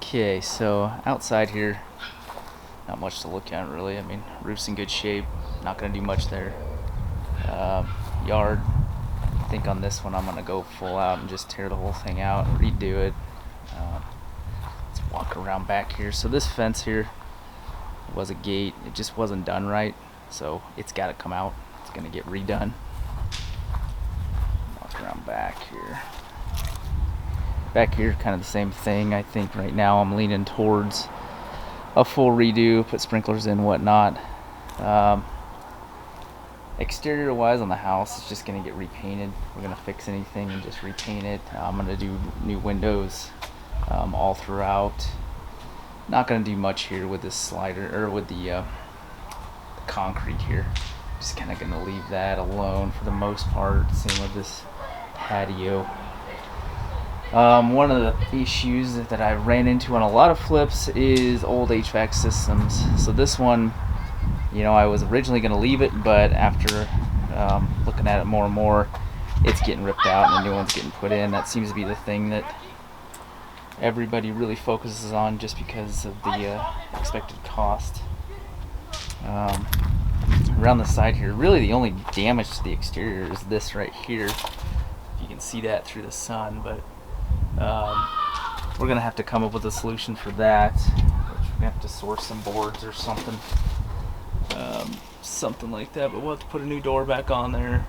Okay, so outside here, not much to look at really. I mean, roof's in good shape, not gonna do much there. Yard, I think on this one I'm gonna go full out and just tear the whole thing out and redo it. Let's walk around back here. So this fence here was a gate, it just wasn't done right, so it's gotta come out. It's gonna get redone. Walk around back here. Back here, kind of the same thing. I think right now I'm leaning towards a full redo, put sprinklers in, whatnot. Exterior wise on the house, it's just gonna get repainted. We're gonna fix anything and just repaint it. I'm gonna do new windows all throughout. Not gonna do much here with this slider or with the concrete here. Just kind of gonna leave that alone for the most part. Same with this patio. One of the issues that I ran into on a lot of flips is old HVAC systems. So this one, I was originally going to leave it, but after looking at it more and more, it's getting ripped out and a new one's getting put in. That seems to be the thing that everybody really focuses on just because of the expected cost. Around the side here, really the only damage to the exterior is this right here. You can see that through the sun, but we're gonna have to come up with a solution for that. We're gonna have to source some boards or something, something like that. But we'll have to put a new door back on there,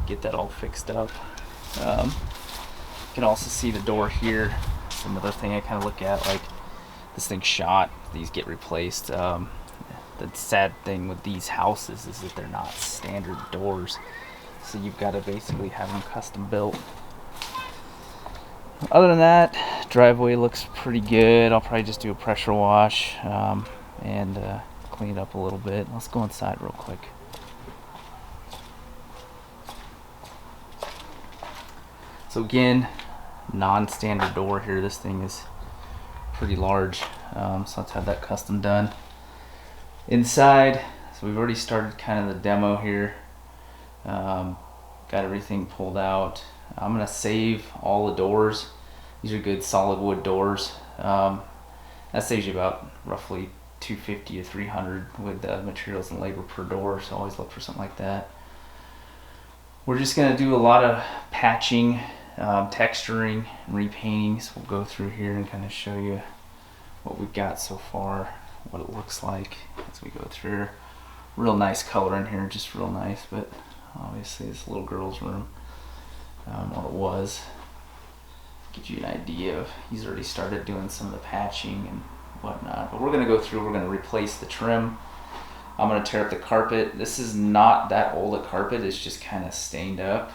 get that all fixed up. You can also see the door here. That's another thing I kind of look at. Like, this thing's shot; these get replaced. The sad thing with these houses is that they're not standard doors, so you've got to basically have them custom built. Other than that, driveway looks pretty good. I'll probably just do a pressure wash and clean it up a little bit. Let's go inside real quick. So again, non-standard door here. This thing is pretty large, so let's have that custom done. Inside, so we've already started kind of the demo here. Got everything pulled out. I'm gonna save all the doors. These are good solid wood doors. That saves you about roughly $250 to $300 with materials and labor per door. So always look for something like that. We're just gonna do a lot of patching, texturing, and repainting. So we'll go through here and kind of show you what we've got so far, what it looks like as we go through. Real nice color in here, just real nice. But obviously, this little girl's room. Or it was. Get you an idea of, he's already started doing some of the patching and whatnot. But we're going to go through, we're going to replace the trim. I'm going to tear up the carpet. This is not that old a carpet, it's just kind of stained up.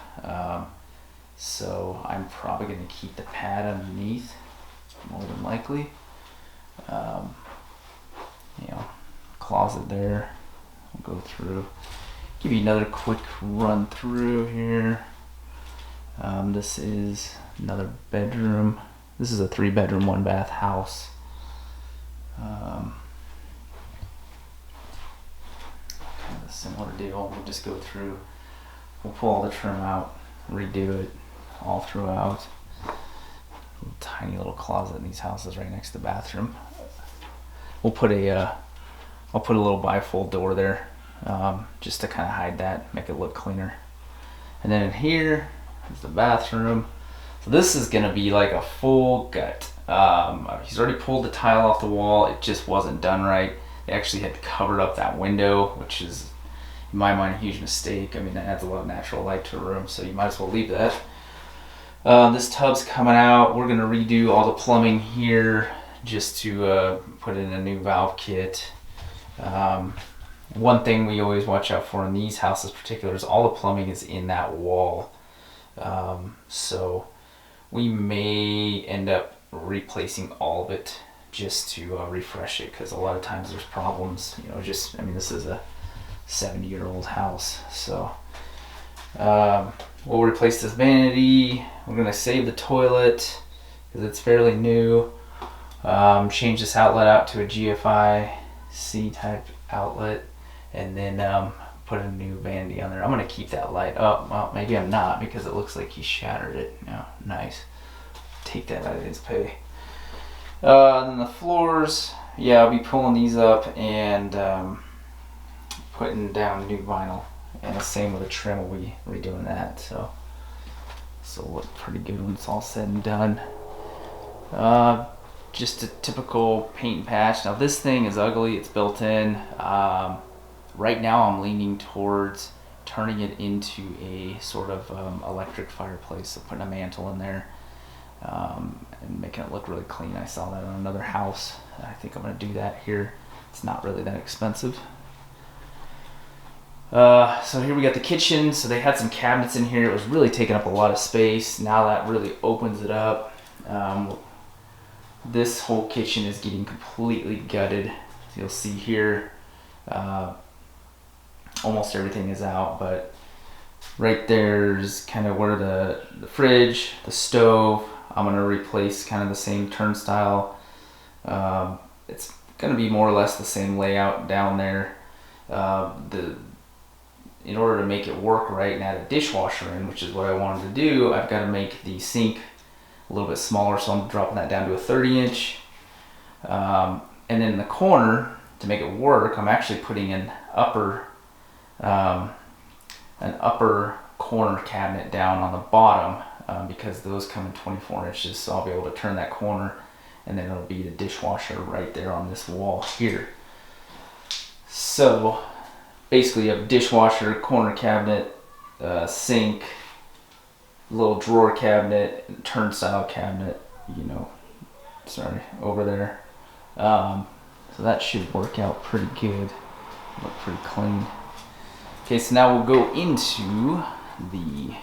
So I'm probably going to keep the pad underneath, more than likely. Closet there. We'll go through. Give you another quick run through here. This is another bedroom. This is a 3-bedroom, 1-bath house. Kind of a similar deal. We'll just go through. We'll pull all the trim out, redo it all throughout. Tiny little closet in these houses right next to the bathroom. We'll put I'll put a little bifold door there, just to kind of hide that, make it look cleaner. And then in here is the bathroom. So this is gonna be like a full gut. He's already pulled the tile off the wall. It just wasn't done right. They actually had covered up that window, which is, in my mind, a huge mistake. I mean, that adds a lot of natural light to a room, so you might as well leave that. This tub's coming out. We're gonna redo all the plumbing here just to put in a new valve kit. One thing we always watch out for in these houses in particular is all the plumbing is in that wall. So we may end up replacing all of it just to refresh it, because a lot of times there's problems. This is a 70-year-old house, so we'll replace this vanity. We're going to save the toilet because it's fairly new. Change this outlet out to a GFI C type outlet, and then put a new vanity on there. I'm going to keep that light up. Well, maybe I'm not, because it looks like he shattered it. No, nice. Take that out of his pay. Then the floors, yeah, I'll be pulling these up and putting down new vinyl. And the same with the trim, we'll be redoing that. So it'll look pretty good when it's all said and done. Just a typical paint and patch. Now this thing is ugly, it's built in. Right now I'm leaning towards turning it into a sort of electric fireplace, so putting a mantle in there and making it look really clean. I saw that on another house. I think I'm going to do that here. It's not really that expensive. So here we got the kitchen. So they had some cabinets in here. It was really taking up a lot of space. Now that really opens it up. This whole kitchen is getting completely gutted. So you'll see here, almost everything is out, but right there's kind of where the fridge, the stove. I'm gonna replace kind of the same turnstile. It's gonna be more or less the same layout down there. In order to make it work right and add a dishwasher in, which is what I wanted to do, I've got to make the sink a little bit smaller, so I'm dropping that down to a 30-inch. And then in the corner, to make it work, I'm actually putting an upper corner cabinet down on the bottom because those come in 24 inches, so I'll be able to turn that corner and then it'll be the dishwasher right there on this wall here. So basically you have a dishwasher, corner cabinet, sink, little drawer cabinet, turnstile cabinet, over there. So that should work out pretty good. Look pretty clean. Okay, so now we'll go into the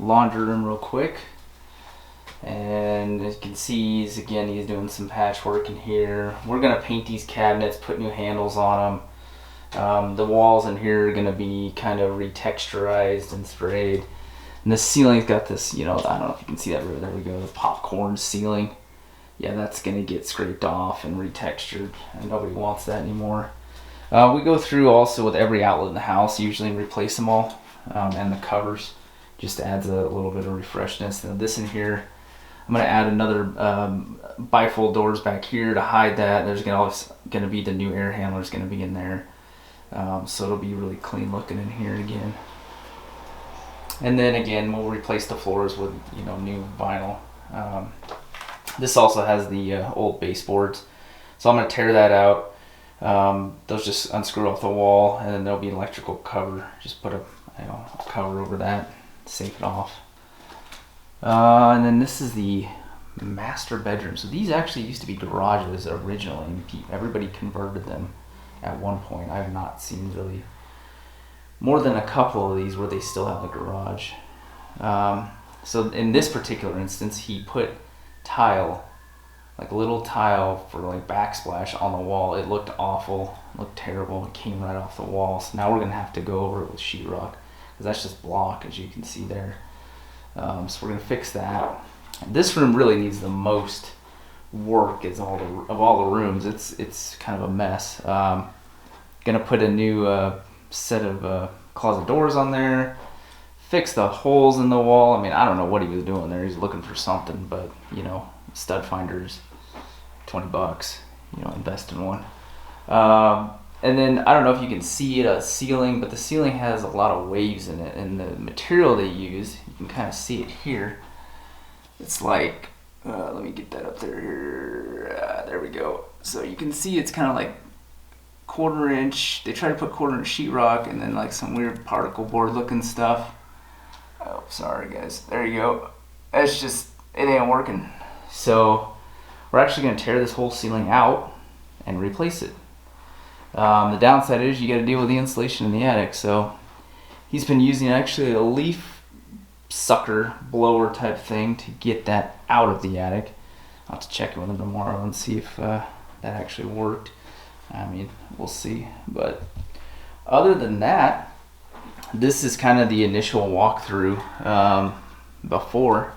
laundry room real quick. And as you can see, he's doing some patchwork in here. We're gonna paint these cabinets, put new handles on them. The walls in here are gonna be kind of retexturized and sprayed. And the ceiling's got this, I don't know if you can see that right there. We go, the popcorn ceiling. Yeah, that's gonna get scraped off and retextured, and nobody wants that anymore. We go through also with every outlet in the house, usually, and replace them all, and the covers. Just adds a little bit of refreshness. Now this in here, I'm gonna add another bifold doors back here to hide that. There's gonna be the new air handlers gonna be in there, so it'll be really clean looking in here again. And then again, we'll replace the floors with new vinyl. This also has the old baseboards, so I'm gonna tear that out. Those just unscrew off the wall, and then there'll be an electrical cover. Just put a cover over that, safe it off. And then this is the master bedroom. So these actually used to be garages originally, and everybody converted them at one point. I have not seen really more than a couple of these where they still have the garage. So in this particular instance, he put tile, like a little tile for like backsplash on the wall. It looked awful, looked terrible. It came right off the wall. So now we're gonna have to go over it with sheetrock, because that's just block, as you can see there. So we're gonna fix that. This room really needs the most work of all the rooms. It's kind of a mess. Gonna put a new set of closet doors on there. Fix the holes in the wall. I mean, I don't know what he was doing there. He's looking for something, but stud finders, $20. Invest in one. And then I don't know if you can see a ceiling, but the ceiling has a lot of waves in it, and the material they use, you can kind of see it here. It's like, let me get that up there. There we go. So you can see it's kind of like 1/4 inch. They try to put 1/4 inch sheetrock and then like some weird particle board looking stuff. Oh, sorry guys. There you go. It's just, it ain't working. So we're actually going to tear this whole ceiling out and replace it. The downside is you got to deal with the insulation in the attic. So he's been using actually a leaf sucker blower type thing to get that out of the attic. I'll have to check it with him tomorrow and see if that actually worked. I mean, we'll see. But other than that, this is kind of the initial walkthrough. Before,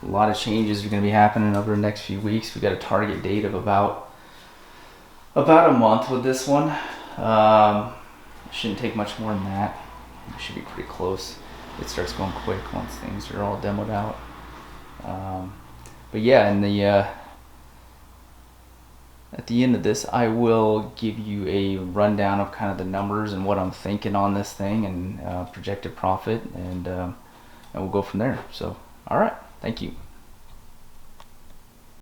a lot of changes are going to be happening over the next few weeks. We got a target date of about a month with this one. Shouldn't take much more than that. It should be pretty close. It starts going quick once things are all demoed out. But yeah, in the at the end of this, I will give you a rundown of kind of the numbers and what I'm thinking on this thing, and projected profit, and we'll go from there. So, all right, thank you.